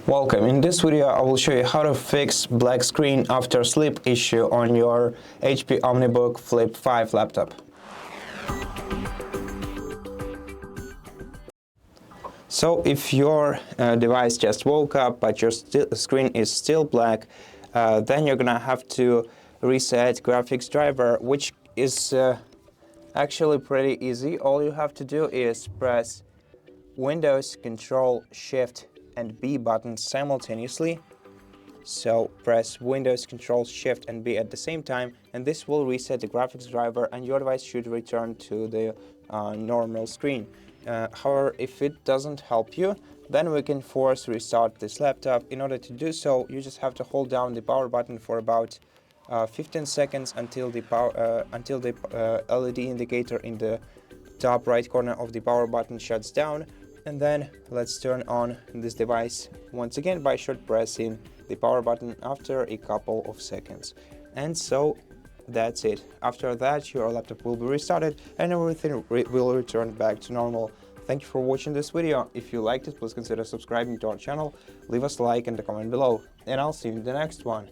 Welcome. In this video I will show you how to fix black screen after sleep issue on your HP OmniBook Flip 5 laptop. So if your device just woke up but your screen is still black, then you're gonna have to reset graphics driver, which is actually pretty easy. All you have to do is press Windows Ctrl Shift and B buttons simultaneously. So press Windows Ctrl Shift and B at the same time, and this will reset the graphics driver and your device should return to the normal screen. However, if it doesn't help you, then we can force restart this laptop. In order to do so, you just have to hold down the power button for about 15 seconds until the LED indicator in the top right corner of the power button shuts down. And then let's turn on this device once again by short pressing the power button after a couple of seconds. And so that's it. After that, your laptop will be restarted and everything will return back to normal. Thank you for watching this video. If you liked it, please consider subscribing to our channel, leave us a like and a comment below, and I'll see you in the next one.